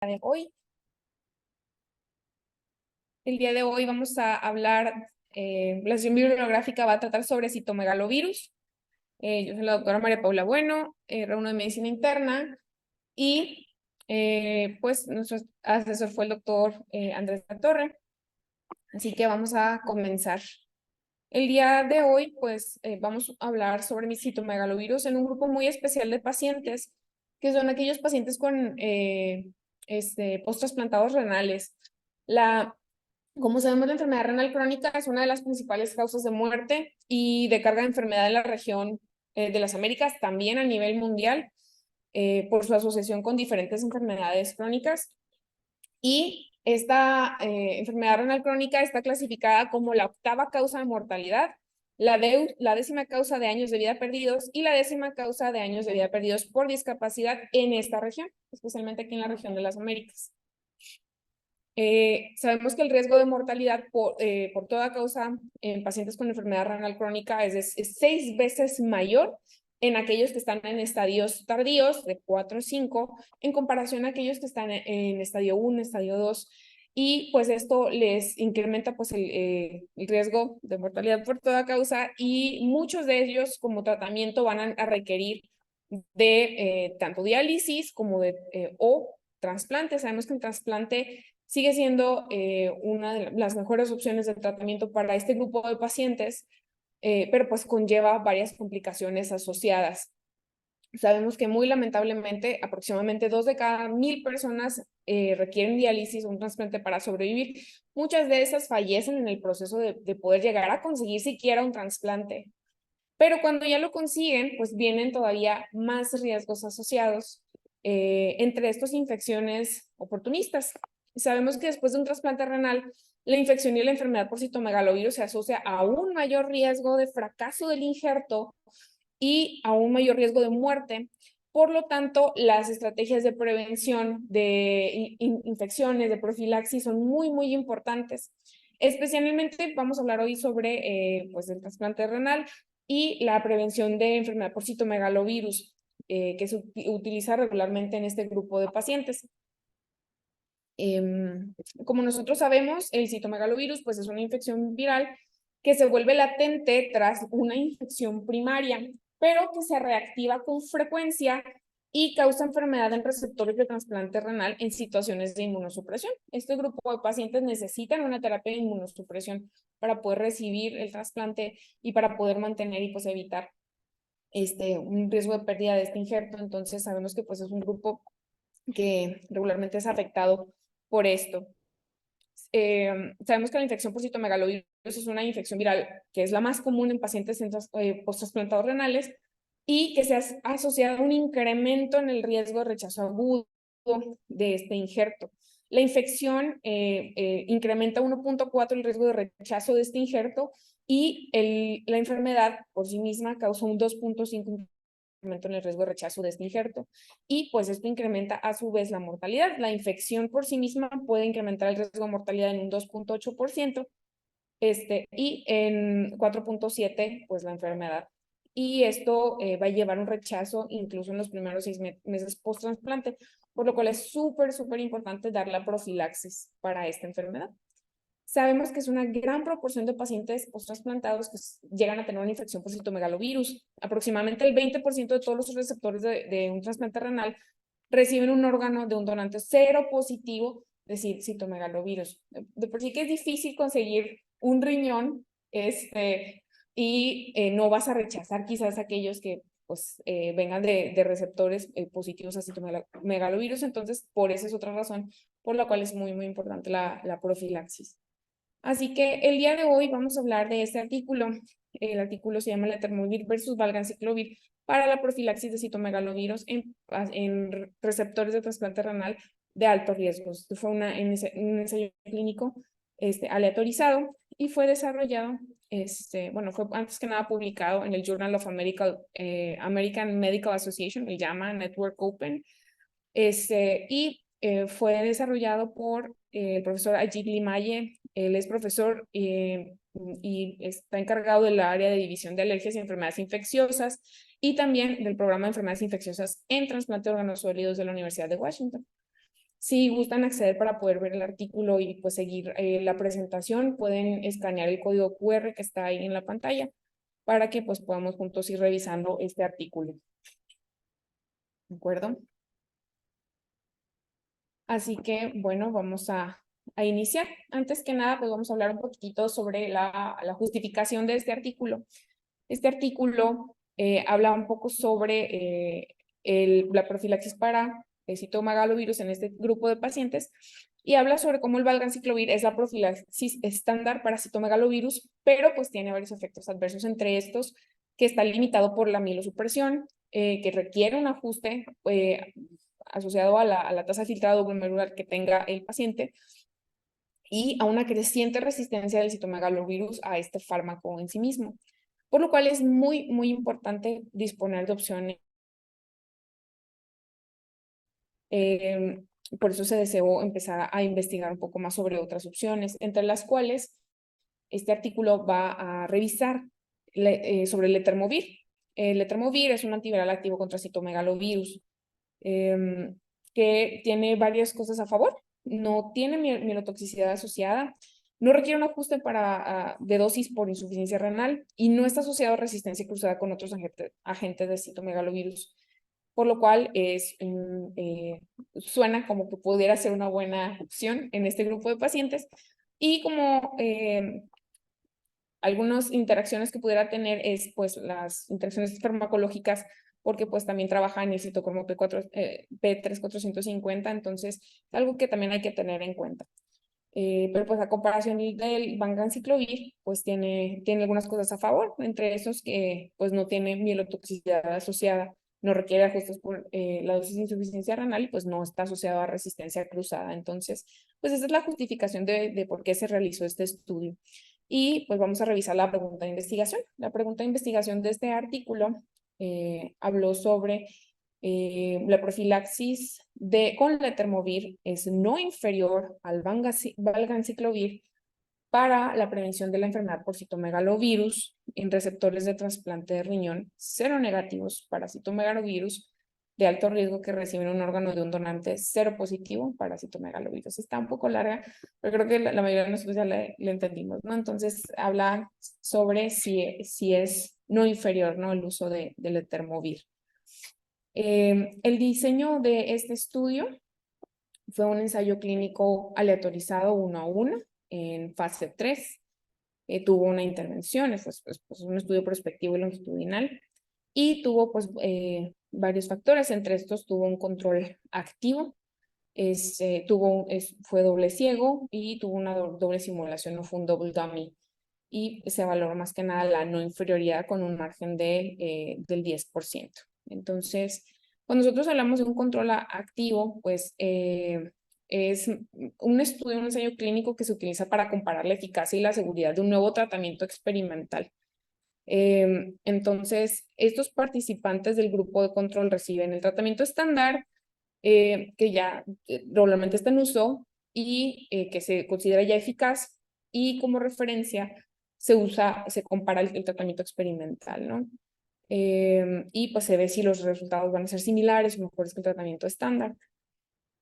De hoy. El día de hoy vamos a hablar, la sesión bibliográfica va a tratar sobre citomegalovirus. Yo soy la doctora María Paula Bueno, reúno de medicina interna y pues nuestro asesor fue el doctor Andrés La Torre. Así que vamos a comenzar. El día de hoy pues vamos a hablar sobre mi citomegalovirus en un grupo muy especial de pacientes que son aquellos pacientes con post-trasplantados renales. Como sabemos, la enfermedad renal crónica es una de las principales causas de muerte y de carga de enfermedad en la región de las Américas, también a nivel mundial, por su asociación con diferentes enfermedades crónicas. Y esta enfermedad renal crónica está clasificada como la octava causa de mortalidad, la 10ª causa de años de vida perdidos y la 10ª causa de años de vida perdidos por discapacidad en esta región, especialmente aquí en la región de las Américas. Sabemos que el riesgo de mortalidad por toda causa en pacientes con enfermedad renal crónica es 6 veces mayor en aquellos que están en estadios tardíos de 4 o 5 en comparación a aquellos que están en estadio 1, estadio 2, y pues esto les incrementa pues el riesgo de mortalidad por toda causa, y muchos de ellos como tratamiento van a requerir de tanto diálisis como o trasplante. Sabemos que el trasplante sigue siendo una de las mejores opciones de tratamiento para este grupo de pacientes, pero pues conlleva varias complicaciones asociadas. Sabemos que muy lamentablemente aproximadamente 2 de cada 1000 personas requieren diálisis o un trasplante para sobrevivir. Muchas de esas fallecen en el proceso de poder llegar a conseguir siquiera un trasplante. Pero cuando ya lo consiguen, pues vienen todavía más riesgos asociados, entre estos infecciones oportunistas. Sabemos que después de un trasplante renal, la infección y la enfermedad por citomegalovirus se asocia a un mayor riesgo de fracaso del injerto y a un mayor riesgo de muerte. Por lo tanto, las estrategias de prevención de infecciones, de profilaxis, son muy, muy importantes. Especialmente vamos a hablar hoy sobre pues el trasplante renal y la prevención de enfermedad por citomegalovirus, que se utiliza regularmente en este grupo de pacientes. Como nosotros sabemos, el citomegalovirus pues es una infección viral que se vuelve latente tras una infección primaria, pero que se reactiva con frecuencia y causa enfermedad en receptores de trasplante renal en situaciones de inmunosupresión. Este grupo de pacientes necesitan una terapia de inmunosupresión para poder recibir el trasplante y para poder mantener y pues evitar un riesgo de pérdida de este injerto. Entonces sabemos que pues es un grupo que regularmente es afectado por esto. Sabemos que la infección por citomegalovirus es una infección viral que es la más común en pacientes post-trasplantados renales y que se ha asociado a un incremento en el riesgo de rechazo agudo de este injerto. La infección incrementa 1.4 el riesgo de rechazo de este injerto, y la enfermedad por sí misma causa un 2.5 en el riesgo de rechazo de este injerto, y pues esto incrementa a su vez la mortalidad. La infección por sí misma puede incrementar el riesgo de mortalidad en un 2.8%, y en 4.7 pues la enfermedad. Y esto va a llevar un rechazo incluso en los primeros 6 meses post-trasplante, por lo cual es súper, súper importante dar la profilaxis para esta enfermedad. Sabemos que es una gran proporción de pacientes post-trasplantados que llegan a tener una infección por citomegalovirus. Aproximadamente el 20% de todos los receptores de un trasplante renal reciben un órgano de un donante cero positivo de citomegalovirus. De por sí que es difícil conseguir un riñón, y no vas a rechazar quizás aquellos que pues vengan de receptores positivos a citomegalovirus. Entonces, por esa es otra razón por la cual es muy, muy importante la profilaxis. Así que el día de hoy vamos a hablar de este artículo. El artículo se llama Letermovir versus Valganciclovir para la profilaxis de citomegalovirus en receptores de trasplante renal de alto riesgo. Esto fue un ensayo clínico aleatorizado y fue desarrollado, fue antes que nada publicado en el Journal of American Medical Association, el JAMA Network Open, y fue desarrollado por el profesor Ajit Limaye. Él es profesor y está encargado del área de división de alergias y enfermedades infecciosas, y también del programa de enfermedades infecciosas en trasplante de órganos sólidos de la Universidad de Washington. Si gustan acceder para poder ver el artículo y pues seguir la presentación, pueden escanear el código QR que está ahí en la pantalla para que pues podamos juntos ir revisando este artículo. ¿De acuerdo? Así que, bueno, vamos a iniciar. Antes que nada, pues vamos a hablar un poquitito sobre la justificación de este artículo. Este artículo habla un poco sobre la profilaxis para el citomegalovirus en este grupo de pacientes y habla sobre cómo el valganciclovir es la profilaxis estándar para citomegalovirus, pero pues tiene varios efectos adversos, entre estos que está limitado por la mielosupresión, que requiere un ajuste asociado a la tasa filtrada glomerular que tenga el paciente y a una creciente resistencia del citomegalovirus a este fármaco en sí mismo, por lo cual es muy, muy importante disponer de opciones. Eh, por eso se deseó empezar a investigar un poco más sobre otras opciones, entre las cuales este artículo va a revisar sobre el letermovir. El letermovir es un antiviral activo contra citomegalovirus que tiene varias cosas a favor. No tiene mielotoxicidad asociada, no requiere un ajuste de dosis por insuficiencia renal y no está asociado a resistencia cruzada con otros agentes de citomegalovirus, por lo cual suena como que pudiera ser una buena opción en este grupo de pacientes. Y como algunas interacciones que pudiera tener es pues las interacciones farmacológicas, porque pues también trabaja en el citocromo P3450, entonces es algo que también hay que tener en cuenta. Pero pues a comparación del valganciclovir, pues tiene algunas cosas a favor, entre esos que pues no tiene mielotoxicidad asociada, no requiere ajustes por la dosis de insuficiencia renal y pues no está asociado a resistencia cruzada. Entonces, pues esa es la justificación de por qué se realizó este estudio. Y pues vamos a revisar la pregunta de investigación. La pregunta de investigación de este artículo habló sobre la profilaxis con letermovir es no inferior al valganciclovir para la prevención de la enfermedad por citomegalovirus en receptores de trasplante de riñón seronegativos para citomegalovirus de alto riesgo que reciben un órgano de un donante seropositivo para citomegalovirus. Está un poco larga, pero creo que la mayoría de nosotros ya le entendimos, ¿no? Entonces, habla sobre si es no inferior, ¿no? El uso del letermovir. El diseño de este estudio fue un ensayo clínico aleatorizado 1 a 1 en fase 3. Tuvo una intervención, pues un estudio prospectivo y longitudinal, y tuvo pues varios factores. Entre estos tuvo un control activo, fue doble ciego y tuvo una doble simulación, no fue un double dummy. Y se valoró más que nada la no inferioridad con un margen del 10%. Entonces, cuando nosotros hablamos de un control activo, pues es un estudio, un ensayo clínico que se utiliza para comparar la eficacia y la seguridad de un nuevo tratamiento experimental. Entonces, estos participantes del grupo de control reciben el tratamiento estándar, que ya regularmente está en uso y que se considera ya eficaz, y como referencia se compara el tratamiento experimental, ¿no? Y pues se ve si los resultados van a ser similares o mejores que el tratamiento estándar.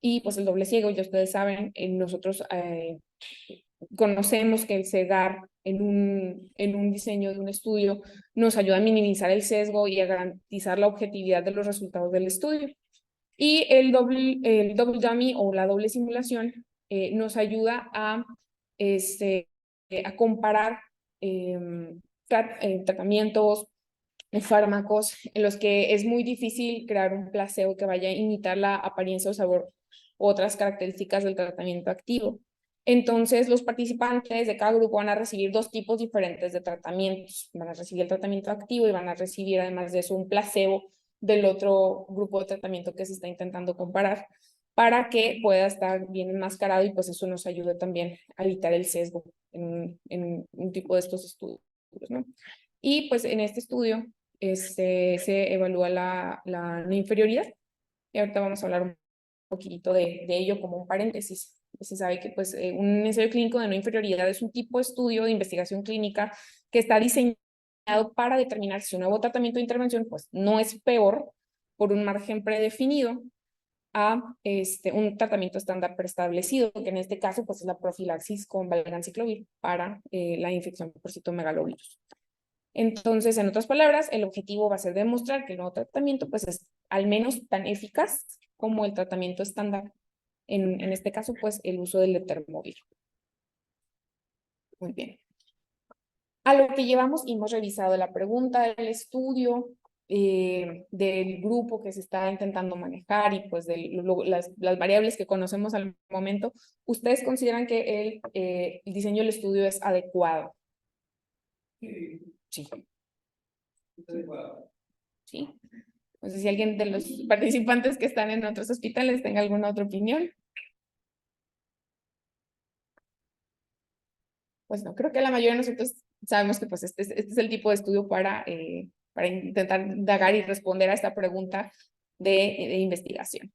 Y pues el doble ciego, ya ustedes saben, nosotros conocemos que el cegar en un diseño de un estudio nos ayuda a minimizar el sesgo y a garantizar la objetividad de los resultados del estudio. Y el double dummy o la doble simulación nos ayuda a comparar tratamientos, fármacos en los que es muy difícil crear un placebo que vaya a imitar la apariencia o sabor u otras características del tratamiento activo. Entonces, los participantes de cada grupo van a recibir dos tipos diferentes de tratamientos. Van a recibir el tratamiento activo y van a recibir, además de eso, un placebo del otro grupo de tratamiento que se está intentando comparar, para que pueda estar bien enmascarado y pues eso nos ayude también a evitar el sesgo en un tipo de estos estudios, ¿no? Y pues en este estudio se evalúa la no inferioridad, y ahorita vamos a hablar un poquito de ello como un paréntesis. Se sabe que pues un ensayo clínico de no inferioridad es un tipo de estudio de investigación clínica que está diseñado para determinar si un nuevo tratamiento de intervención pues no es peor por un margen predefinido a un tratamiento estándar preestablecido, que en este caso pues, es la profilaxis con valganciclovir para la infección por citomegalovirus. Entonces, en otras palabras, el objetivo va a ser demostrar que el nuevo tratamiento pues, es al menos tan eficaz como el tratamiento estándar. En este caso, pues, el uso del letermovir. Muy bien. A lo que llevamos, hemos revisado la pregunta del estudio, del grupo que se está intentando manejar y pues de las variables que conocemos al momento. ¿Ustedes consideran que el diseño del estudio es adecuado? Sí. Sí. Sí. No sé si alguien de los participantes que están en otros hospitales tenga alguna otra opinión. Pues no, creo que la mayoría de nosotros sabemos que pues este es el tipo de estudio para intentar indagar y responder a esta pregunta de investigación.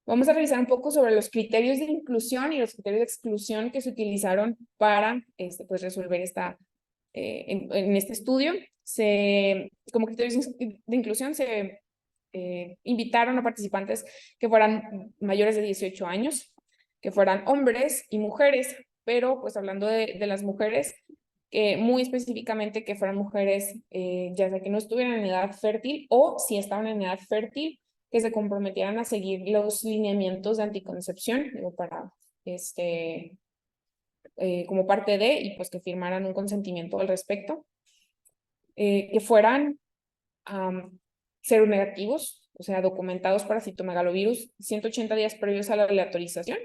Vamos a revisar un poco sobre los criterios de inclusión y los criterios de exclusión que se utilizaron para pues resolver en este estudio. Como criterios de inclusión se invitaron a participantes que fueran mayores de 18 años, que fueran hombres y mujeres, pero pues hablando de las mujeres, muy específicamente que fueran mujeres ya sea que no estuvieran en edad fértil o si estaban en edad fértil, que se comprometieran a seguir los lineamientos de anticoncepción para como parte de y pues que firmaran un consentimiento al respecto, que fueran seronegativos, o sea, documentados para citomegalovirus 180 días previos a la aleatorización,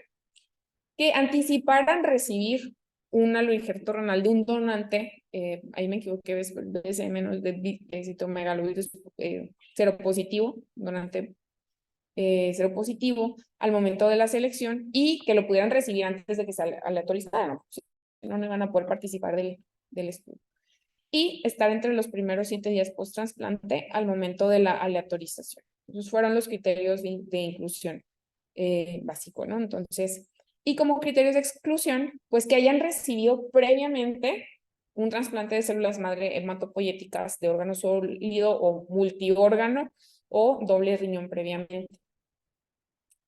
que anticiparan recibir un aloinjerto renal de un donante, ahí me equivoqué, ves menos de citomegalovirus seropositivo, donante seropositivo al momento de la selección y que lo pudieran recibir antes de que se aleatorizaran, si no iban a poder participar del estudio. Y estar entre los primeros 7 días post-trasplante al momento de la aleatorización. Esos fueron los criterios de inclusión básico, ¿no? Entonces, y como criterios de exclusión, pues que hayan recibido previamente un trasplante de células madre hematopoyéticas de órgano sólido o multiórgano o doble riñón previamente.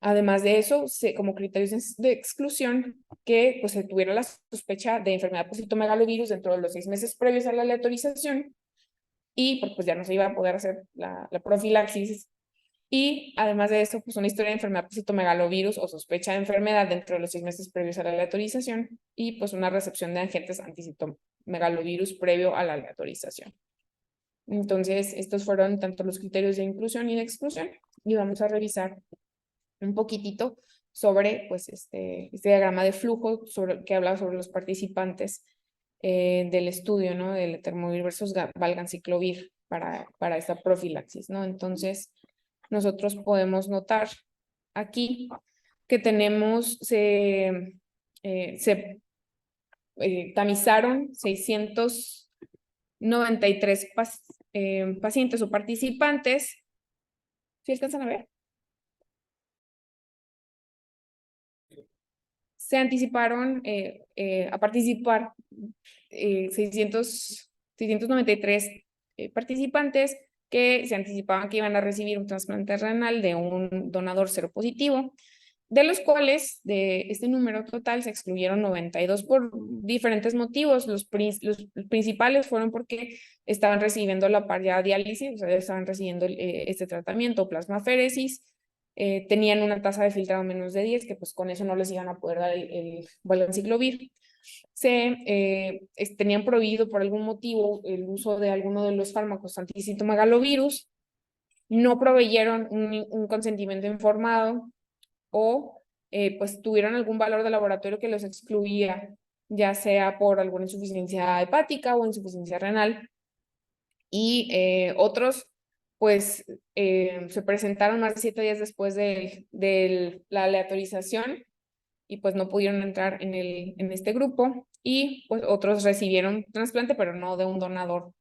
Además de eso, como criterios de exclusión, que pues, se tuviera la sospecha de enfermedad por citomegalovirus dentro de los 6 meses previos a la aleatorización y pues ya no se iba a poder hacer la profilaxis. Y además de eso, pues una historia de enfermedad por citomegalovirus o sospecha de enfermedad dentro de los 6 meses previos a la aleatorización y pues una recepción de agentes antiциtomegalovirus previo a la aleatorización. Entonces, estos fueron tanto los criterios de inclusión y de exclusión y vamos a revisar un poquitito sobre pues, este diagrama de flujo que habla sobre los participantes del estudio, ¿no? Del letermovir versus valganciclovir para esta profilaxis, ¿no? Entonces, nosotros podemos notar aquí que tenemos, se tamizaron 693 pacientes o participantes. ¿Sí alcanzan a ver? Se anticiparon a participar 693 participantes que se anticipaban que iban a recibir un trasplante renal de un donador seropositivo, de los cuales de este número total se excluyeron 92 por diferentes motivos. Los principales fueron porque estaban recibiendo la diálisis, o sea, estaban recibiendo este tratamiento, plasmaféresis, tenían una tasa de filtrado menos de 10, que pues con eso no les iban a poder dar el valganciclovir. Tenían prohibido por algún motivo el uso de alguno de los fármacos anticytomegalovirus, no proveyeron un consentimiento informado o pues tuvieron algún valor de laboratorio que los excluía, ya sea por alguna insuficiencia hepática o insuficiencia renal. Y otros pues se presentaron más de 7 días después de la aleatorización y pues no pudieron entrar en este grupo y pues otros recibieron trasplante pero no de un donador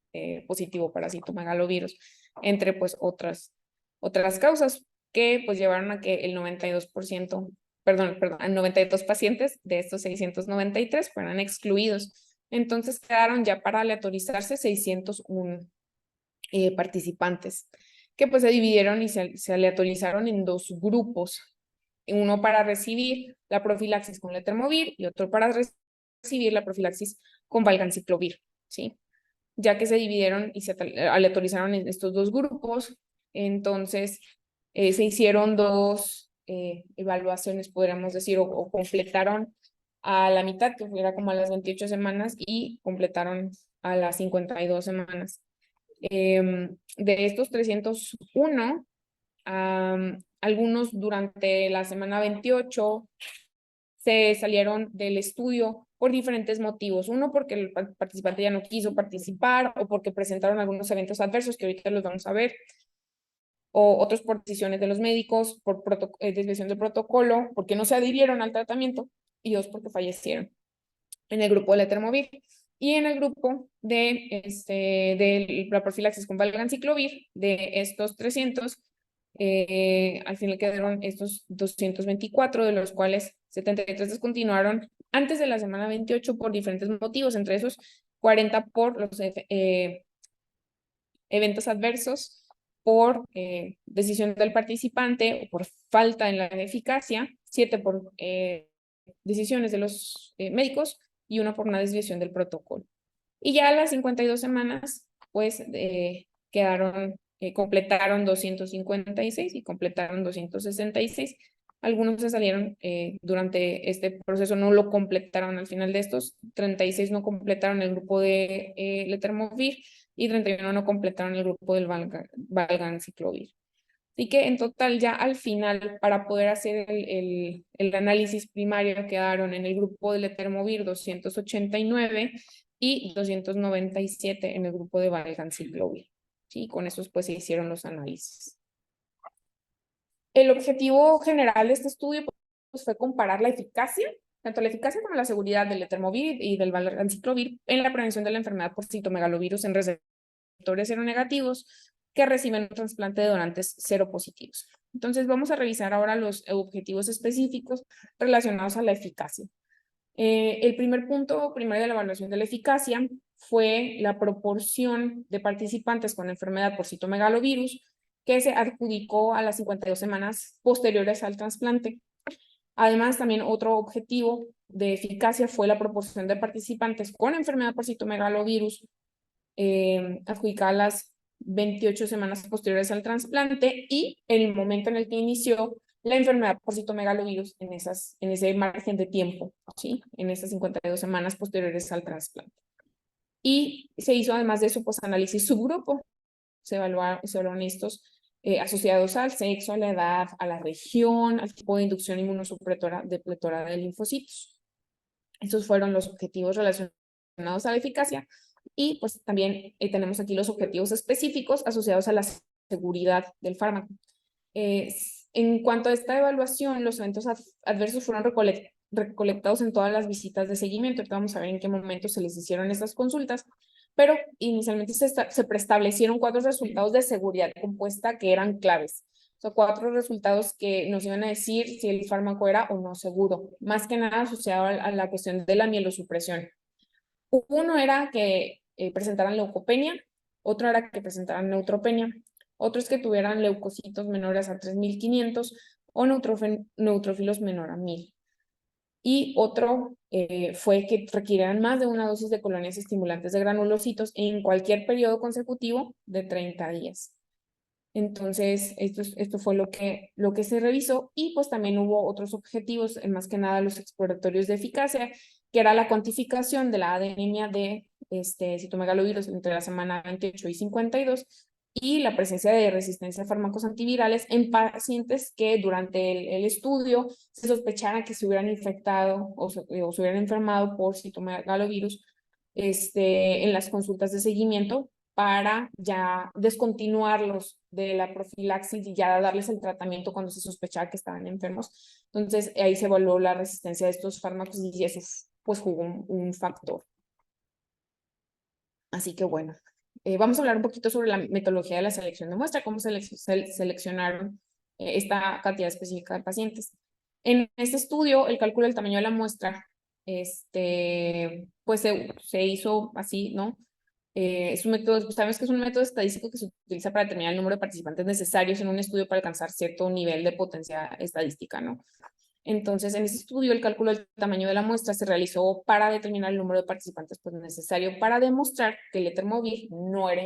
positivo para citomegalovirus, entre pues otras causas que pues llevaron a que el 92%, perdón, 92 pacientes de estos 693 fueran excluidos. Entonces quedaron ya para aleatorizarse 601 participantes, que pues se dividieron y se aleatorizaron en dos grupos, uno para recibir la profilaxis con letermovir y otro para recibir la profilaxis con valganciclovir, ¿sí? Ya que se dividieron y se aleatorizaron en estos dos grupos, entonces se hicieron dos evaluaciones, podríamos decir, o completaron a la mitad, que era como a las 28 semanas, y completaron a las 52 semanas. De estos 301, algunos durante la semana 28 se salieron del estudio por diferentes motivos. Uno, porque el participante ya no quiso participar o porque presentaron algunos eventos adversos que ahorita los vamos a ver, o otros por decisiones de los médicos, por desviación del protocolo, porque no se adhirieron al tratamiento, y dos, porque fallecieron en el grupo de letermovir. Y en el grupo de la profilaxis con valganciclovir, de estos 300, al final quedaron estos 224, de los cuales 73 descontinuaron antes de la semana 28 por diferentes motivos, entre esos 40 por los eventos adversos, por decisión del participante o por falta en la eficacia, 7 por decisiones de los médicos y 1 por una desviación del protocolo. Y ya a las 52 semanas, pues completaron 256 y completaron 266. Algunos se salieron durante este proceso, no lo completaron al final de estos. 36 no completaron el grupo de letermovir y 31 no completaron el grupo del valganciclovir. Así que en total ya al final, para poder hacer el análisis primario, quedaron en el grupo de letermovir 289 y 297 en el grupo de valganciclovir. Sí, con esos pues se hicieron los análisis. El objetivo general de este estudio pues, fue comparar la eficacia, tanto la eficacia como la seguridad del letermovir y del valganciclovir en la prevención de la enfermedad por citomegalovirus en receptores seronegativos que reciben un trasplante de donantes seropositivos. Entonces vamos a revisar ahora los objetivos específicos relacionados a la eficacia. El primer punto primario de la evaluación de la eficacia fue la proporción de participantes con enfermedad por citomegalovirus que se adjudicó a las 52 semanas posteriores al trasplante. Además, también otro objetivo de eficacia fue la proporción de participantes con enfermedad por citomegalovirus adjudicada a las 28 semanas posteriores al trasplante y el momento en el que inició la enfermedad por citomegalovirus en ese margen de tiempo, ¿sí? En esas 52 semanas posteriores al trasplante. Y se hizo además de eso, pues análisis subgrupo. Se evaluaron estos asociados al sexo, a la edad, a la región, al tipo de inducción inmunosupresora depletora de linfocitos. Estos fueron los objetivos relacionados a la eficacia. Y pues también tenemos aquí los objetivos específicos asociados a la seguridad del fármaco. En cuanto a esta evaluación, los eventos adversos fueron recolectados en todas las visitas de seguimiento. Ahorita vamos a ver en qué momento se les hicieron estas consultas, pero inicialmente se preestablecieron 4 resultados de seguridad compuesta que eran claves. O sea, 4 resultados que nos iban a decir si el fármaco era o no seguro, más que nada asociado a la cuestión de la mielosupresión. Uno era que presentaran leucopenia, otro era que presentaran neutropenia, otro es que tuvieran leucocitos menores a 3.500 o neutrófilos menor a 1.000. Y otro fue que requirieran más de una dosis de colonias estimulantes de granulocitos en cualquier periodo consecutivo de 30 días. Entonces, esto fue lo que se revisó y pues también hubo otros objetivos, más que nada los exploratorios de eficacia, que era la cuantificación de la anemia de citomegalovirus entre la semana 28 y 52 y la presencia de resistencia a fármacos antivirales en pacientes que durante el estudio se sospechara que se hubieran infectado o se hubieran enfermado por citomegalovirus en las consultas de seguimiento para ya descontinuarlos de la profilaxis y ya darles el tratamiento cuando se sospechaba que estaban enfermos. Entonces ahí se evaluó la resistencia de estos fármacos y eso pues jugó un factor. Así que bueno, vamos a hablar un poquito sobre la metodología de la selección de muestra, cómo seleccionaron esta cantidad específica de pacientes. En este estudio, el cálculo del tamaño de la muestra, pues se hizo así, ¿no? Es un método, sabemos que es un método estadístico que se utiliza para determinar el número de participantes necesarios en un estudio para alcanzar cierto nivel de potencia estadística, ¿no? Entonces, en ese estudio, el cálculo del tamaño de la muestra se realizó para determinar el número de participantes pues, necesario para demostrar que el etermovir no era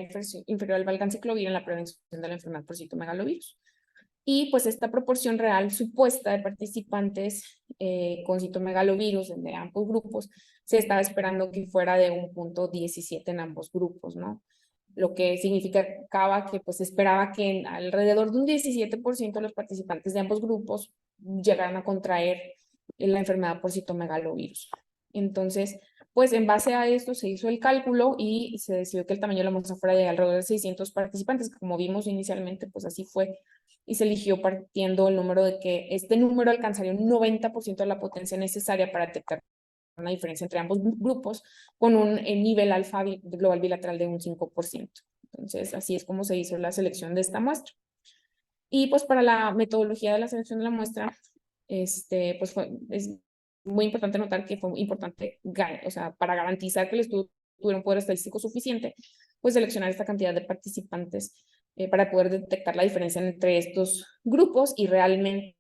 inferior al valganciclovir en la prevención de la enfermedad por citomegalovirus. Y pues esta proporción real supuesta de participantes con citomegalovirus de ambos grupos se estaba esperando que fuera de 1.17 en ambos grupos, ¿no? Lo que significaba que pues esperaba que alrededor de un 17% de los participantes de ambos grupos llegaran a contraer la enfermedad por citomegalovirus. Entonces, pues en base a esto se hizo el cálculo y se decidió que el tamaño de la muestra fuera de alrededor de 600 participantes, que como vimos inicialmente, pues así fue, y se eligió partiendo el número de que este número alcanzaría un 90% de la potencia necesaria para detectar una diferencia entre ambos grupos con un nivel alfa global bilateral de un 5%. Entonces, así es como se hizo la selección de esta muestra. Y pues para la metodología de la selección de la muestra, pues es muy importante notar que fue importante, o sea, para garantizar que el estudio tuviera un poder estadístico suficiente, pues seleccionar esta cantidad de participantes para poder detectar la diferencia entre estos grupos y realmente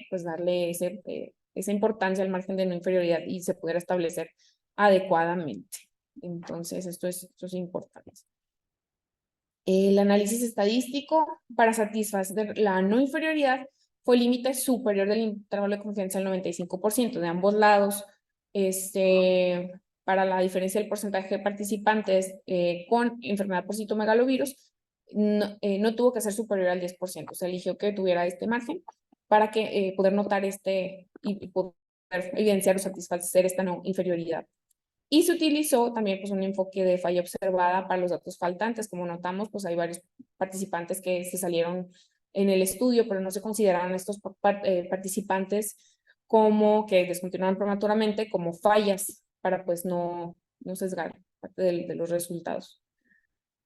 pues darle esa importancia al margen de no inferioridad y se pudiera establecer adecuadamente. Entonces, esto es importante. El análisis estadístico para satisfacer la no inferioridad fue el límite superior del intervalo de confianza del 95% de ambos lados. Para la diferencia del porcentaje de participantes con enfermedad por citomegalovirus, no tuvo que ser superior al 10%. Se eligió que tuviera este margen para que poder notar y poder evidenciar o satisfacer esta no inferioridad. Y se utilizó también pues, un enfoque de falla observada para los datos faltantes. Como notamos, pues hay varios participantes que se salieron en el estudio, pero no se consideraron estos participantes como que descontinuaron prematuramente como fallas para pues no sesgar parte de los resultados.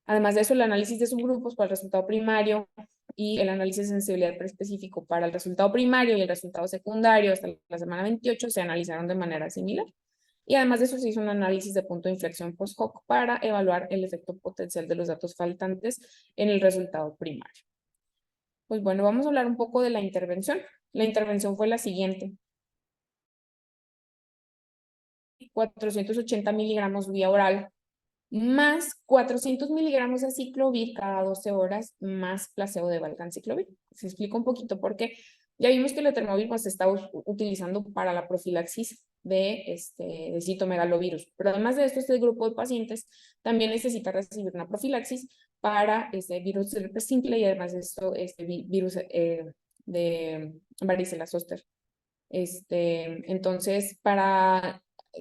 Además de eso, el análisis de subgrupos para el resultado primario y el análisis de sensibilidad preespecífico para el resultado primario y el resultado secundario hasta la semana 28 se analizaron de manera similar. Y además de eso se hizo un análisis de punto de inflexión post-hoc para evaluar el efecto potencial de los datos faltantes en el resultado primario. Pues bueno, vamos a hablar un poco de la intervención. La intervención fue la siguiente. 480 miligramos vía oral más 400 miligramos de ciclovir cada 12 horas más placebo de valganciclovir. Se explica un poquito por qué. Ya vimos que el etermovir pues, se está utilizando para la profilaxis de citomegalovirus, pero además de esto, este grupo de pacientes también necesita recibir una profilaxis para virus de herpes simple y además de esto, virus de varicela zoster. Entonces,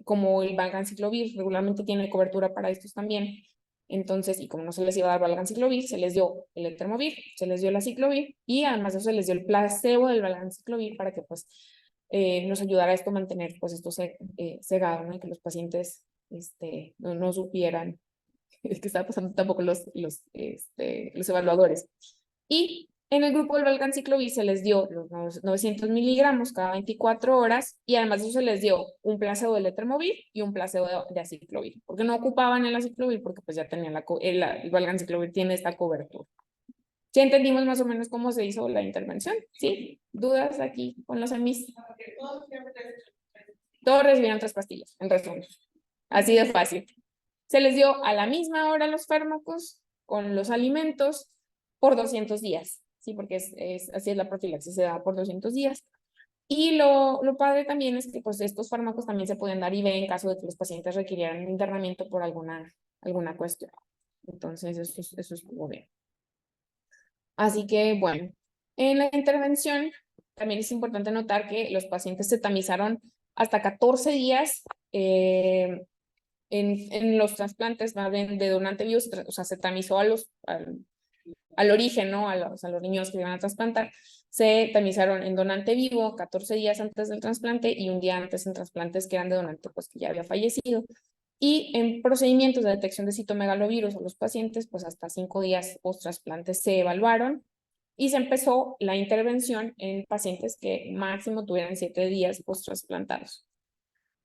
como el valganciclovir regularmente tiene cobertura para estos también, entonces, y como no se les iba a dar valganciclovir, se les dio el etermovir, se les dio la ciclovir y además de eso se les dio el placebo del valganciclovir para que pues nos ayudara a esto a mantener pues esto cegado, ¿no? Y que los pacientes no supieran qué estaba pasando tampoco los evaluadores. Y en el grupo del valganciclovir se les dio los 900 miligramos cada 24 horas y además de eso se les dio un placebo del etermovir y un placebo de aciclovir, porque no ocupaban el aciclovir porque pues ya tenían el valganciclovir tiene esta cobertura. ¿Ya entendimos más o menos cómo se hizo la intervención? ¿Sí? ¿Dudas aquí con los emis? Todos recibieron 3 pastillas, en resumen. Así de fácil. Se les dio a la misma hora los fármacos con los alimentos por 200 días, ¿sí? Porque así es la profilaxis, se da por 200 días. Y lo padre también es que pues, estos fármacos también se pueden dar IV en caso de que los pacientes requirieran internamiento por alguna cuestión. Entonces, eso es muy bien. Así que, bueno, en la intervención también es importante notar que los pacientes se tamizaron hasta 14 días en los trasplantes más bien de donante vivo, o sea, se tamizó al origen, ¿no? A los niños que iban a trasplantar, se tamizaron en donante vivo 14 días antes del trasplante y un día antes en trasplantes que eran de donante pues que ya había fallecido. Y en procedimientos de detección de citomegalovirus a los pacientes, pues hasta 5 días post trasplante se evaluaron y se empezó la intervención en pacientes que máximo tuvieran 7 días post trasplantados.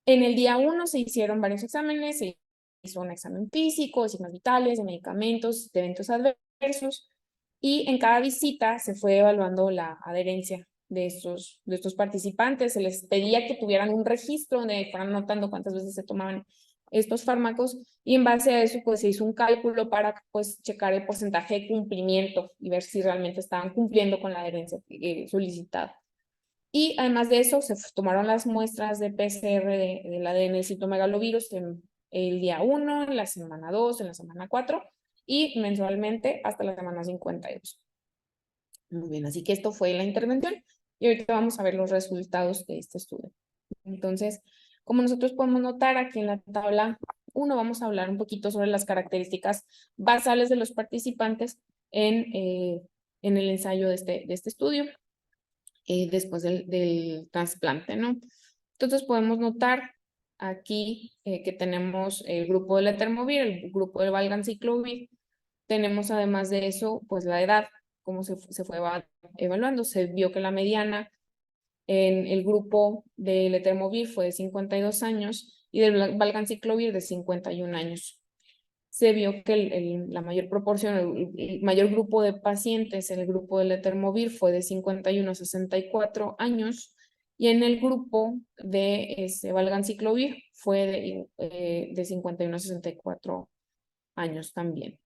En el día 1 se hicieron varios exámenes, se hizo un examen físico, de signos vitales, de medicamentos, de eventos adversos, y en cada visita se fue evaluando la adherencia de estos participantes. Se les pedía que tuvieran un registro donde fueran anotando cuántas veces se tomaban estos fármacos, y en base a eso pues se hizo un cálculo para pues checar el porcentaje de cumplimiento y ver si realmente estaban cumpliendo con la adherencia solicitada. Y además de eso se tomaron las muestras de PCR del ADN del citomegalovirus en el día 1, en la semana 2, en la semana 4 y mensualmente hasta la semana 52. Muy bien, así que esto fue la intervención y ahorita vamos a ver los resultados de este estudio. Entonces, como nosotros podemos notar aquí en la tabla 1, vamos a hablar un poquito sobre las características basales de los participantes en el ensayo de este estudio después del trasplante, ¿no? Entonces podemos notar aquí que tenemos el grupo del Letermovir, el grupo del Valganciclovir. Tenemos además de eso, pues la edad, cómo se fue evaluando. Se vio que la mediana en el grupo del Letermovir fue de 52 años y del Valganciclovir de 51 años. Se vio que la mayor proporción, el mayor grupo de pacientes en el grupo del Letermovir fue de 51 a 64 años y en el grupo de Valganciclovir fue de 51 a 64 años también.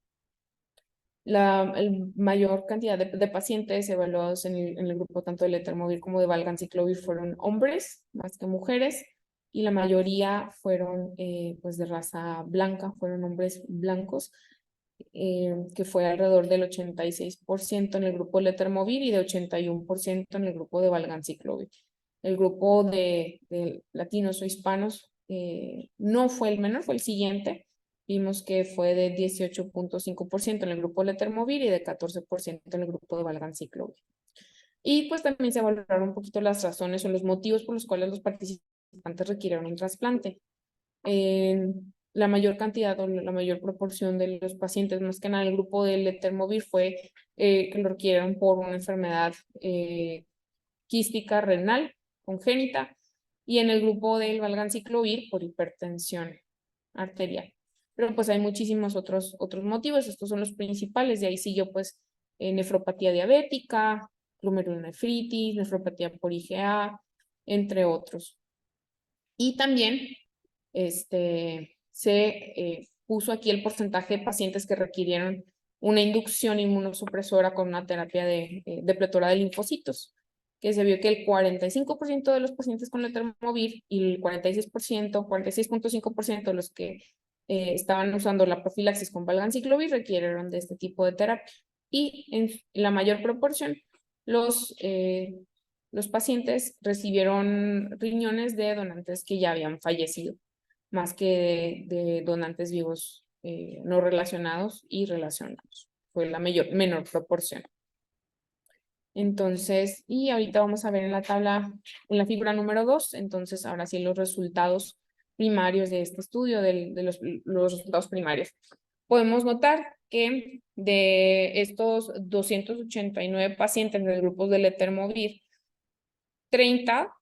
La mayor cantidad de pacientes evaluados en el grupo tanto de Letermovir como de Valganciclovir fueron hombres más que mujeres y la mayoría fueron pues de raza blanca, fueron hombres blancos, que fue alrededor del 86% en el grupo de Letermovir y de 81% en el grupo de Valganciclovir. El grupo de latinos o hispanos no fue el menor, fue el siguiente. Vimos que fue de 18.5% en el grupo de Letermovir y de 14% en el grupo de Valganciclovir. Y pues también se evaluaron un poquito las razones o los motivos por los cuales los participantes requirieron un trasplante. La mayor cantidad o la mayor proporción de los pacientes, más que nada el grupo del Letermovir, fue que lo requirieron por una enfermedad quística renal congénita, y en el grupo del Valganciclovir por hipertensión arterial. Pero pues hay muchísimos otros motivos, estos son los principales, de ahí siguió pues nefropatía diabética, glomerulonefritis, nefropatía por IgA, entre otros. Y también se puso aquí el porcentaje de pacientes que requirieron una inducción inmunosupresora con una terapia de depletora de linfocitos, que se vio que el 45% de los pacientes con Letermovir y el 46.5% de los que estaban usando la profilaxis con Valganciclovir requirieron de este tipo de terapia. Y en la mayor proporción, los pacientes recibieron riñones de donantes que ya habían fallecido, más que de donantes vivos no relacionados y relacionados. Fue la menor proporción. Entonces, y ahorita vamos a ver en la tabla, en la figura número 2, entonces ahora sí los resultados primarios de este estudio, de los resultados primarios. Podemos notar que de estos 289 pacientes del grupo de Letermovir, 30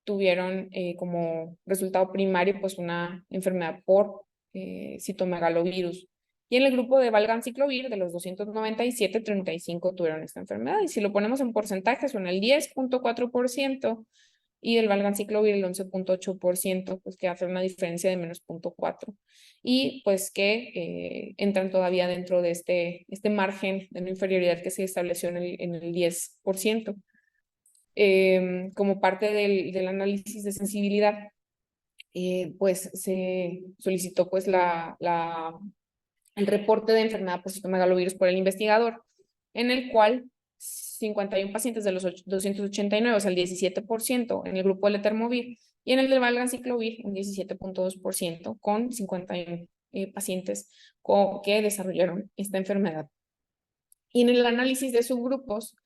tuvieron como resultado primario pues una enfermedad por citomegalovirus. Y en el grupo de Valganciclovir, de los 297, 35 tuvieron esta enfermedad. Y si lo ponemos en porcentaje, son el 10.4% y del Valganciclovir el 11.8%, pues que hace una diferencia de menos 0.4. Y pues que entran todavía dentro de este margen de no inferioridad que se estableció en el 10%. Como parte del análisis de sensibilidad, pues se solicitó pues el reporte de enfermedad por citomegalovirus por el investigador, en el cual 51 pacientes de los 289, o sea el 17% en el grupo de Letermovir, y en el del Valganciclovir un 17.2% con 51 pacientes que desarrollaron esta enfermedad. Y en el análisis de subgrupos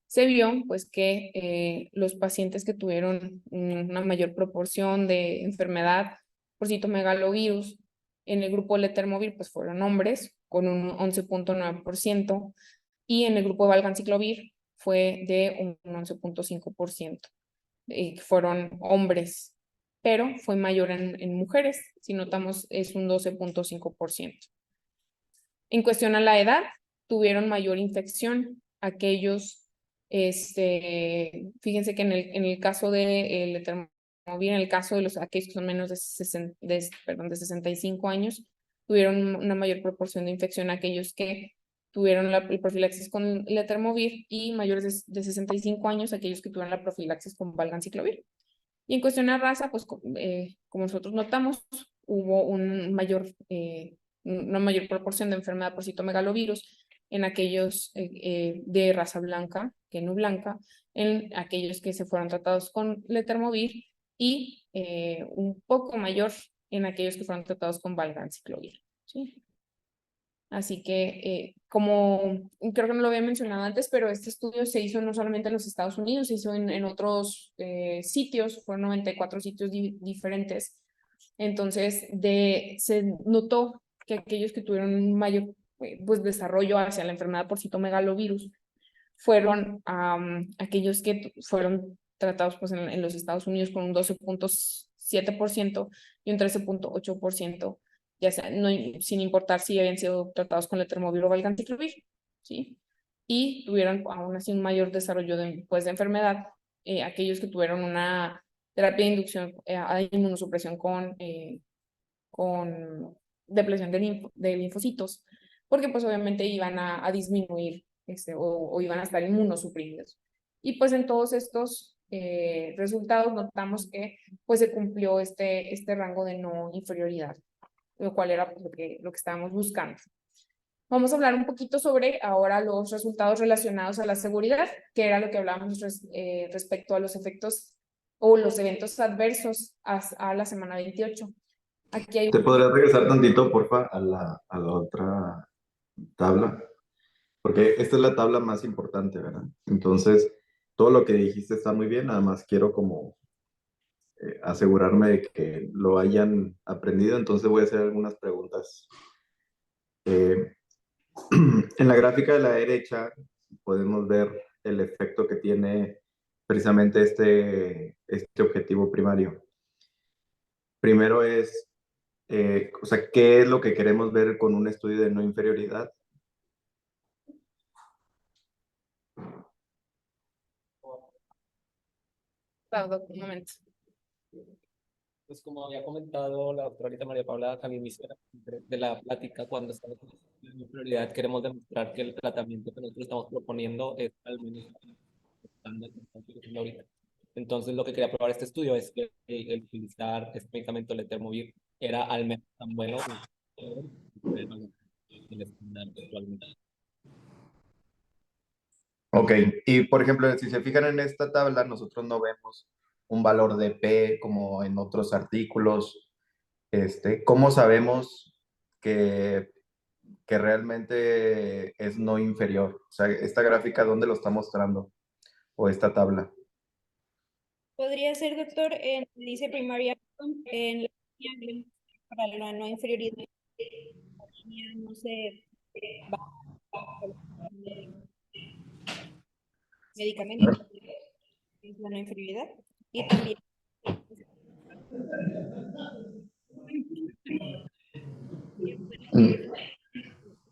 se vio pues que los pacientes que tuvieron una mayor proporción de enfermedad por citomegalovirus en el grupo Letermovir pues fueron hombres con un 11.9% y en el grupo de Valganciclovir fue de un 11.5%. Fueron hombres pero fue mayor en mujeres. Si notamos, es un 12.5%. En cuestión a la edad, tuvieron mayor infección aquellos, fíjense que en el caso de Letermovir, en el caso de aquellos que son menos de 65 años, tuvieron una mayor proporción de infección aquellos que tuvieron el profilaxis con Letermovir, y mayores de 65 años aquellos que tuvieron la profilaxis con valganciclovir. Y en cuestión a raza, pues como nosotros notamos, hubo una mayor proporción de enfermedad por citomegalovirus en aquellos de raza blanca que no blanca, en aquellos que se fueron tratados con Letermovir, y un poco mayor en aquellos que fueron tratados con valganciclovir. ¿Sí? Así que, como creo que no lo había mencionado antes, pero este estudio se hizo no solamente en los Estados Unidos, se hizo en otros sitios, fueron 94 sitios diferentes. Entonces, se notó que aquellos que tuvieron un mayor pues, desarrollo hacia la enfermedad por citomegalovirus fueron aquellos que fueron tratados pues, en los Estados Unidos con un 12.7% y un 13.8%, ya sea, no, sin importar si habían sido tratados con letermovir o valganciclovir, ¿sí? Y tuvieron aún así un mayor desarrollo pues, de enfermedad, aquellos que tuvieron una terapia de inducción a inmunosupresión con depleción de linfocitos, porque pues obviamente iban a disminuir o iban a estar inmunosuprimidos. Y pues en todos estos resultados notamos que pues se cumplió este rango de no inferioridad, lo cual era pues, lo que estábamos buscando. Vamos a hablar un poquito sobre ahora los resultados relacionados a la seguridad, que era lo que hablábamos respecto a los efectos o los eventos adversos a la semana 28. Aquí hay... ¿Te podrías regresar tantito, porfa, a la otra tabla? Porque esta es la tabla más importante, ¿verdad? Entonces, todo lo que dijiste está muy bien, nada más quiero como asegurarme de que lo hayan aprendido, entonces voy a hacer algunas preguntas. Eh, en la gráfica de la derecha podemos ver el efecto que tiene precisamente este objetivo primario. Primero es, o sea, ¿qué es lo que queremos ver con un estudio de no inferioridad? Un momento. Pues como había comentado la doctora ahorita María Paula al inicio de la plática, cuando estamos en prioridad queremos demostrar que el tratamiento que nosotros estamos proponiendo es al menos estándar que estamos utilizando ahorita. Entonces lo que quería probar este estudio es que el utilizar este medicamento Letermovir era al menos tan bueno el estándar actualmente. Ok, y por ejemplo, si se fijan en esta tabla, nosotros no vemos un valor de P como en otros artículos. ¿Cómo sabemos que, que realmente es no inferior? O sea, esta gráfica, ¿dónde lo está mostrando? O esta tabla. Podría ser, doctor, dice primaria en la línea para la no inferioridad. La línea no se va por medicamento, es la no inferioridad. Y también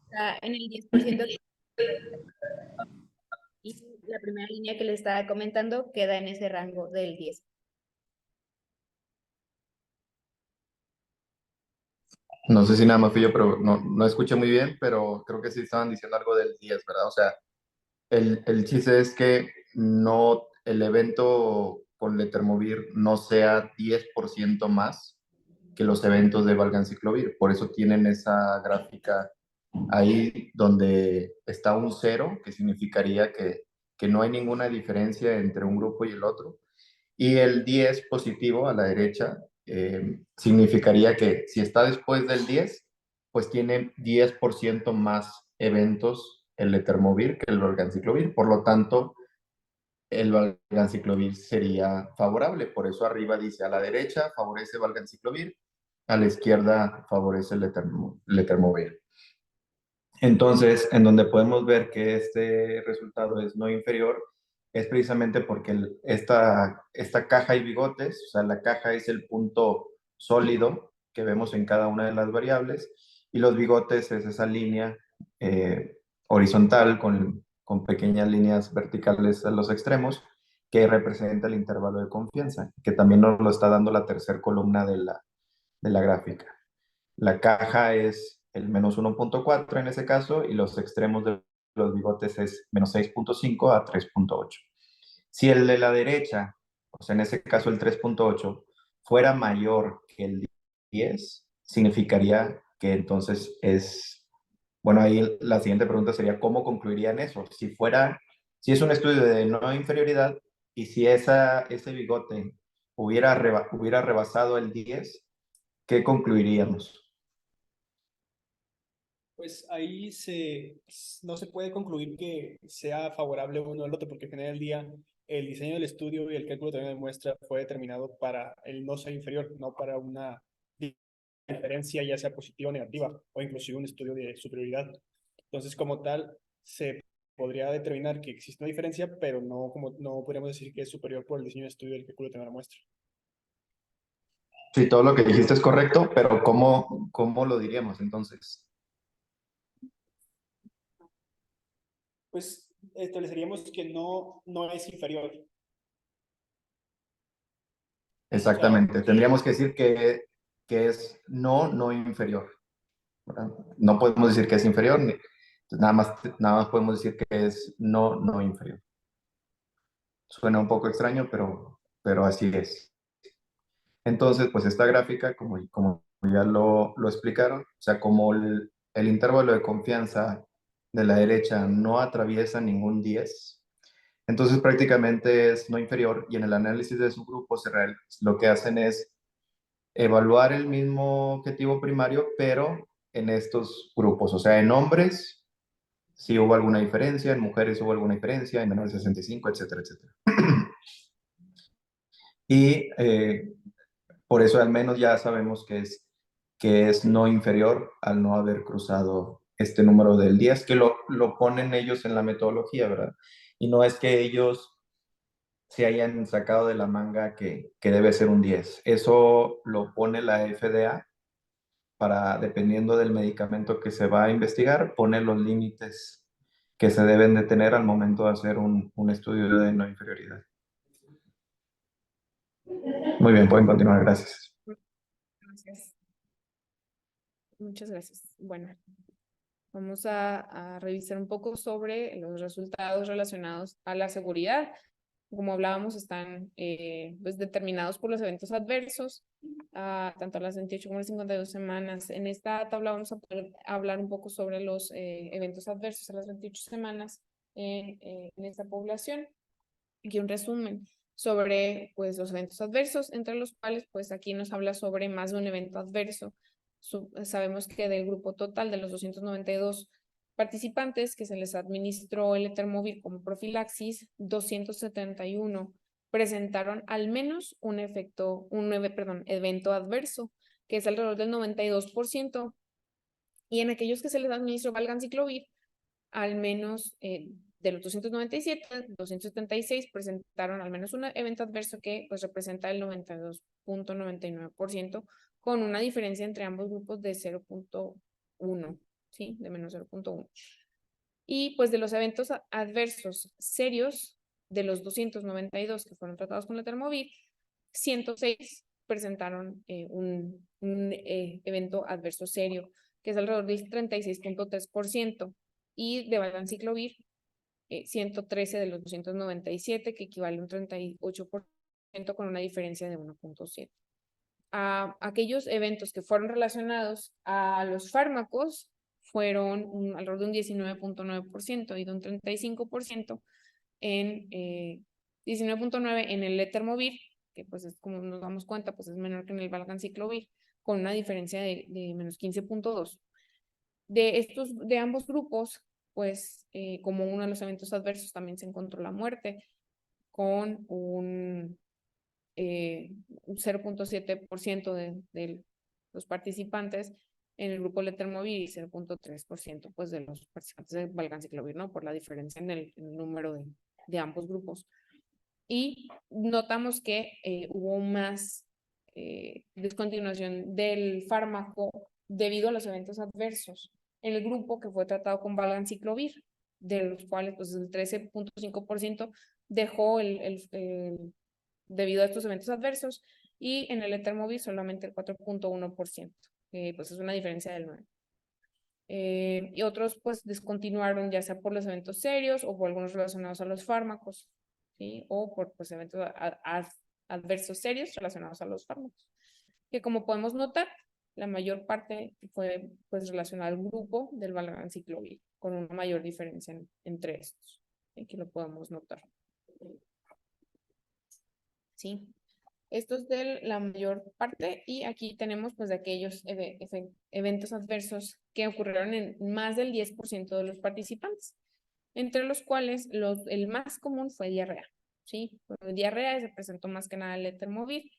está en el 10%. Y la primera línea que le estaba comentando queda en ese rango del 10. No sé si nada más fui yo, pero no escuché muy bien, pero creo que sí estaban diciendo algo del 10, ¿verdad? O sea, el chiste es que no, el evento con letermovir no sea 10% más que los eventos de valganciclovir. Por eso tienen esa gráfica ahí donde está un 0, que significaría que no hay ninguna diferencia entre un grupo y el otro. Y el 10 positivo a la derecha significaría que si está después del 10, pues tiene 10% más eventos el letermovir que el valganciclovir. Por lo tanto, el valganciclovir sería favorable. Por eso arriba dice a la derecha favorece valganciclovir, a la izquierda favorece el letermovir. Entonces, en donde podemos ver que este resultado es no inferior, es precisamente porque esta caja y bigotes, o sea, la caja es el punto sólido que vemos en cada una de las variables y los bigotes es esa línea horizontal con pequeñas líneas verticales a los extremos que representa el intervalo de confianza, que también nos lo está dando la tercera columna de la gráfica. La caja es el -1.4 en ese caso y los extremos de los bigotes es -6.5 a 3.8. Si el de la derecha, o sea, en ese caso el 3.8, fuera mayor que el 10, significaría que entonces bueno, ahí la siguiente pregunta sería, ¿cómo concluirían eso? Si es un estudio de no inferioridad y si ese bigote hubiera rebasado el 10, ¿qué concluiríamos? Pues ahí no se puede concluir que sea favorable uno al otro, porque al final del día el diseño del estudio y el cálculo también de muestra fue determinado para el no ser inferior, no para una diferencia ya sea positiva o negativa, o inclusive un estudio de superioridad. Entonces, como tal, se podría determinar que existe una diferencia, pero no podríamos decir que es superior por el diseño de estudio y el cálculo de la muestra. Sí, todo lo que dijiste es correcto, pero ¿cómo lo diríamos entonces? Pues estableceríamos que no es inferior. Exactamente. Tendríamos que decir que es no inferior, ¿verdad? No podemos decir que es inferior, nada más podemos decir que es no inferior. Suena un poco extraño, pero así es. Entonces, pues esta gráfica, como ya lo explicaron, o sea, como el intervalo de confianza de la derecha no atraviesa ningún 10, entonces prácticamente es no inferior y en el análisis de subgrupos lo que hacen es evaluar el mismo objetivo primario, pero en estos grupos, o sea, en hombres sí hubo alguna diferencia, en mujeres hubo alguna diferencia, en menores de 65, etcétera, etcétera. Y por eso al menos ya sabemos que es no inferior al no haber cruzado este número del 10, que lo ponen ellos en la metodología, ¿verdad? Y no es que ellos se hayan sacado de la manga que debe ser un 10. Eso lo pone la FDA dependiendo del medicamento que se va a investigar, pone los límites que se deben de tener al momento de hacer un estudio de no inferioridad. Muy bien, pueden continuar, gracias. Gracias. Muchas gracias. Bueno, vamos a revisar un poco sobre los resultados relacionados a la seguridad. Como hablábamos, están pues determinados por los eventos adversos, tanto a las 28 como a las 52 semanas. En esta tabla vamos a poder hablar un poco sobre los eventos adversos a las 28 semanas en esta población. Aquí un resumen sobre pues, los eventos adversos, entre los cuales pues aquí nos habla sobre más de un evento adverso. Sabemos que del grupo total de los 292 participantes que se les administró el Etermovir como profilaxis, 271 presentaron al menos un evento adverso, que es alrededor del 92%, y en aquellos que se les administró Valganciclovir, al menos de los 297, 276 presentaron al menos un evento adverso que pues representa el 92.99%, con una diferencia entre ambos grupos de 0.1, ¿sí? De menos 0.1. Y pues de los eventos adversos serios, de los 292 que fueron tratados con la Etermovir, 106 presentaron un evento adverso serio, que es alrededor del 36.3%, y de Valganciclovir, 113 de los 297, que equivale a un 38% con una diferencia de 1.7. Aquellos eventos que fueron relacionados a los fármacos fueron alrededor de un 19.9% y de un 35% en 19.9% en el Etermovir, que pues es como nos damos cuenta, pues es menor que en el Valganciclovir, con una diferencia de menos 15.2%. De ambos grupos, pues como uno de los eventos adversos también se encontró la muerte, con un 0.7% de los participantes en el grupo Letermovir y 0.3% pues de los participantes de Valganciclovir, ¿no? Por la diferencia en el número de ambos grupos. Y notamos que hubo más descontinuación del fármaco debido a los eventos adversos en el grupo que fue tratado con valganciclovir, de los cuales pues el 13.5% dejó debido a estos eventos adversos, y en el etermovir solamente el 4.1%, pues es una diferencia del 9%. Y otros pues descontinuaron ya sea por los eventos serios o por algunos relacionados a los fármacos, ¿sí? O por pues eventos adversos serios relacionados a los fármacos, que como podemos notar, la mayor parte fue pues relacionada al grupo del valganciclovir, con una mayor diferencia entre estos. Aquí lo podemos notar. ¿Sí? Esto es de la mayor parte, y aquí tenemos pues de aquellos eventos adversos que ocurrieron en más del 10% de los participantes, entre los cuales el más común fue diarrea, ¿sí? Diarrea se presentó más que nada el etermovir,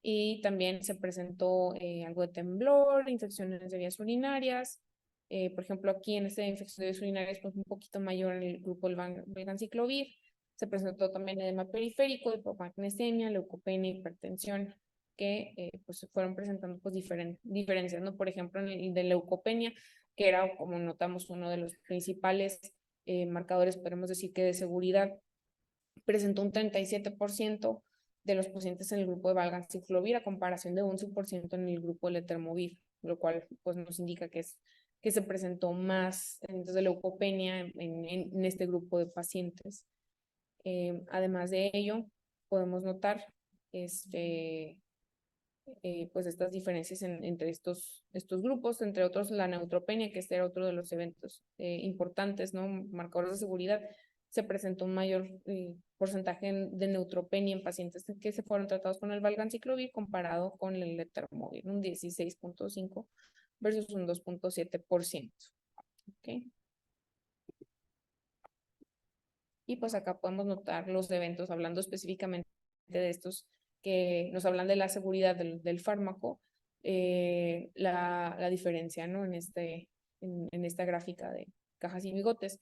y también se presentó algo de temblor, infecciones de vías urinarias. Por ejemplo, aquí en esta infección de vías urinarias pues un poquito mayor en el grupo del valganciclovir. Se presentó también edema periférico, hipomagnesemia, leucopenia, hipertensión, que pues se fueron presentando pues diferencias, ¿no? Por ejemplo, en el de leucopenia, que era, como notamos, uno de los principales marcadores, podemos decir que de seguridad, presentó un 37% de los pacientes en el grupo de valganciclovir a comparación de un 11% en el grupo del etermovir, lo cual pues nos indica que se presentó más eventos de leucopenia en este grupo de pacientes. Además de ello, podemos notar pues estas diferencias entre estos grupos, entre otros la neutropenia, que este era otro de los eventos importantes, ¿no? Marcadores de seguridad. Se presentó un mayor porcentaje de neutropenia en pacientes que se fueron tratados con el valganciclovir comparado con el etermovir, un 16.5 versus un 2.7%. ¿Okay? Y pues acá podemos notar los eventos, hablando específicamente de estos que nos hablan de la seguridad del fármaco, la diferencia, ¿no? En esta gráfica de cajas y bigotes.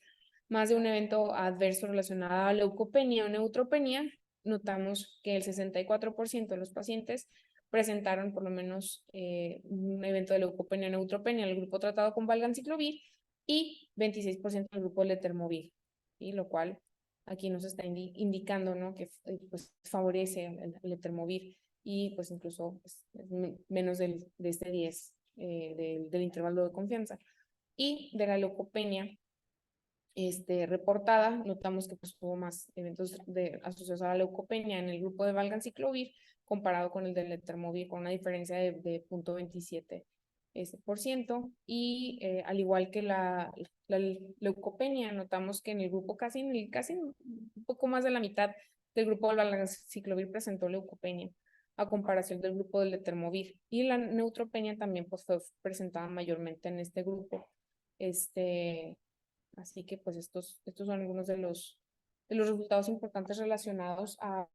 Más de un evento adverso relacionado a leucopenia o neutropenia, notamos que el 64% de los pacientes presentaron por lo menos un evento de leucopenia o neutropenia en el grupo tratado con valganciclovir, y 26% en el grupo de etermovir, y lo cual aquí nos está indicando, ¿no? Que pues favorece el etermovir, y pues incluso pues, menos de este 10 del intervalo de confianza. Y de la leucopenia reportada, notamos que pues, hubo más eventos asociados a la leucopenia en el grupo de valganciclovir comparado con el del etermovir, con una diferencia de 0.27%. Y al igual que la leucopenia, notamos que en el grupo casi un poco más de la mitad del grupo del valganciclovir presentó leucopenia a comparación del grupo del etermovir, y la neutropenia también pues, fue presentada mayormente en este grupo. Así que pues estos son algunos de los resultados importantes relacionados a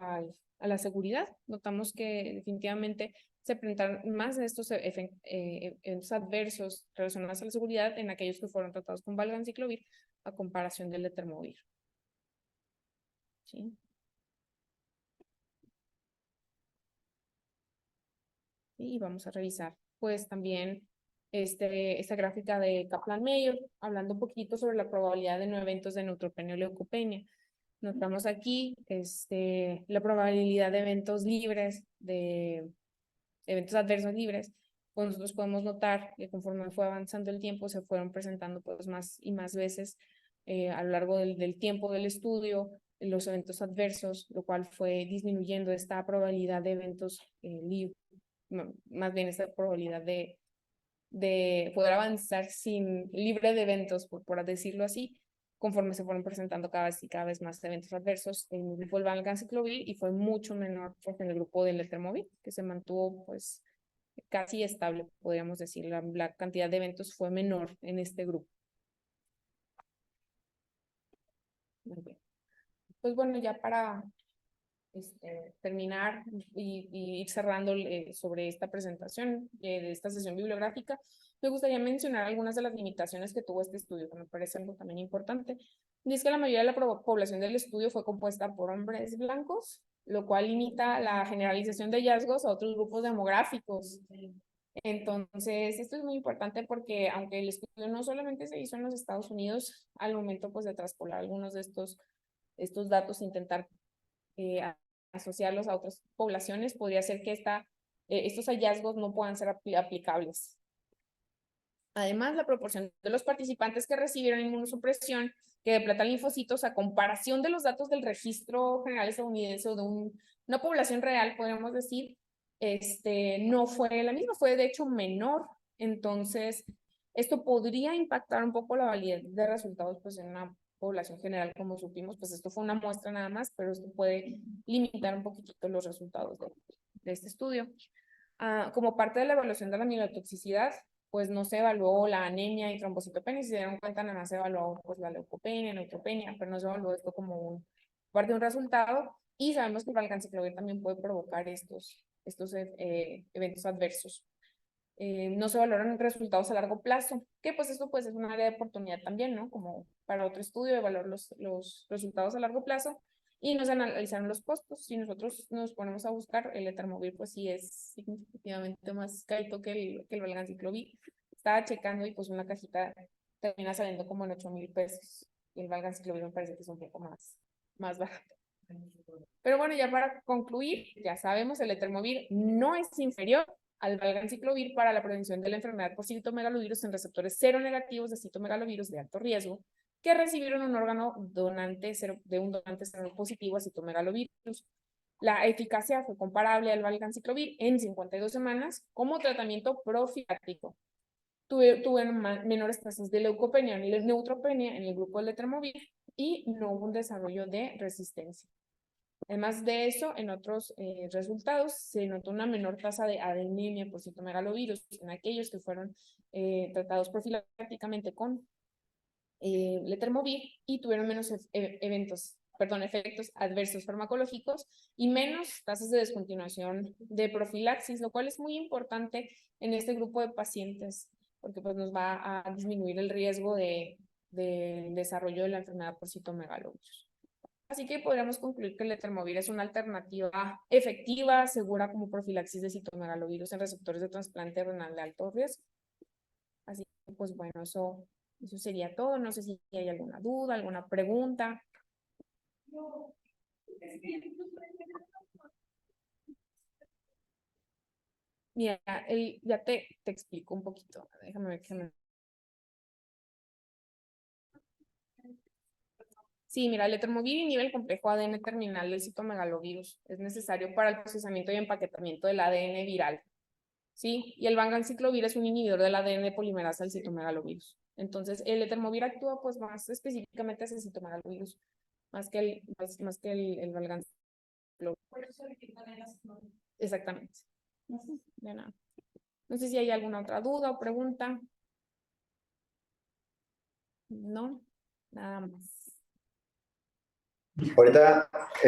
la seguridad. Notamos que definitivamente se presentaron más de estos eventos adversos relacionados a la seguridad en aquellos que fueron tratados con valganciclovir a comparación del etermovir. ¿Sí? Y vamos a revisar pues también esta gráfica de Kaplan-Meier, hablando un poquito sobre la probabilidad de no eventos de neutropenia o leucopenia. Notamos aquí la probabilidad de eventos libres, de eventos adversos libres. Pues nosotros podemos notar que conforme fue avanzando el tiempo se fueron presentando pues más y más veces a lo largo del tiempo del estudio los eventos adversos, lo cual fue disminuyendo esta probabilidad de eventos libres, más bien esta probabilidad de poder avanzar libre de eventos, por decirlo así, conforme se fueron presentando cada vez más eventos adversos en el grupo del valganciclovir, y fue mucho menor pues, en el grupo del etermovir, que se mantuvo pues casi estable, podríamos decir. La cantidad de eventos fue menor en este grupo. Muy bien. Pues bueno, ya para terminar y ir cerrando sobre esta presentación de esta sesión bibliográfica, me gustaría mencionar algunas de las limitaciones que tuvo este estudio, que me parece algo también importante. Dice que la mayoría de la población del estudio fue compuesta por hombres blancos, lo cual limita la generalización de hallazgos a otros grupos demográficos. Entonces, esto es muy importante porque aunque el estudio no solamente se hizo en los Estados Unidos, al momento pues de traspolar algunos de estos datos, intentar asociarlos a otras poblaciones, podría ser que estos hallazgos no puedan ser aplicables. Además, la proporción de los participantes que recibieron inmunosupresión que deplatan linfocitos a comparación de los datos del registro general estadounidense o de una población real, podríamos decir, no fue la misma, fue de hecho menor. Entonces, esto podría impactar un poco la validez de resultados pues, en una población general, como supimos, pues esto fue una muestra nada más, pero esto puede limitar un poquitito los resultados de este estudio. Como parte de la evaluación de la mielotoxicidad, pues no se evaluó la anemia y trombocitopenia, si se dieron cuenta nada más se evaluó pues la leucopenia, neutropenia, pero no se evaluó esto como parte de un resultado, y sabemos que el valganciclovir también puede provocar estos eventos adversos. No se valoran resultados a largo plazo, que pues esto pues es un área de oportunidad también, ¿no? Como para otro estudio, evaluar los resultados a largo plazo, y no se analizaron los costos. Si nosotros nos ponemos a buscar, el etermovir pues sí es significativamente más carito que el valganciclovir. Estaba checando y pues una cajita termina saliendo como en 8,000 pesos, y el valganciclovir me parece que es un poco más barato. Pero bueno, ya para concluir, ya sabemos, el etermovir no es inferior al valganciclovir para la prevención de la enfermedad por citomegalovirus en receptores seronegativos de citomegalovirus de alto riesgo que recibieron un órgano donante de un donante seropositivo a citomegalovirus. La eficacia fue comparable al valganciclovir en 52 semanas como tratamiento profiláctico. Tuvieron menores tasas de leucopenia y neutropenia en el grupo del etermovir y no hubo un desarrollo de resistencia. Además de eso, en otros resultados se notó una menor tasa de anemia por citomegalovirus en aquellos que fueron tratados profilácticamente con letermovir y tuvieron menos efectos adversos farmacológicos y menos tasas de descontinuación de profilaxis, lo cual es muy importante en este grupo de pacientes porque pues nos va a disminuir el riesgo del desarrollo de la enfermedad por citomegalovirus. Así que podríamos concluir que el letermovir es una alternativa efectiva, segura como profilaxis de citomegalovirus en receptores de trasplante renal de alto riesgo. Así que, pues bueno, eso sería todo. No sé si hay alguna duda, alguna pregunta. Mira, ya te explico un poquito. Déjame ver que Sí, mira, el letermovir inhibe el complejo ADN terminal del citomegalovirus. Es necesario para el procesamiento y empaquetamiento del ADN viral. ¿Sí? Y el valganciclovir es un inhibidor del ADN polimerasa del citomegalovirus. Entonces, el letermovir actúa pues más específicamente hacia el citomegalovirus, más que el valganciclovir. Exactamente. De nada. No sé si hay alguna otra duda o pregunta. No, nada más. Ahorita, si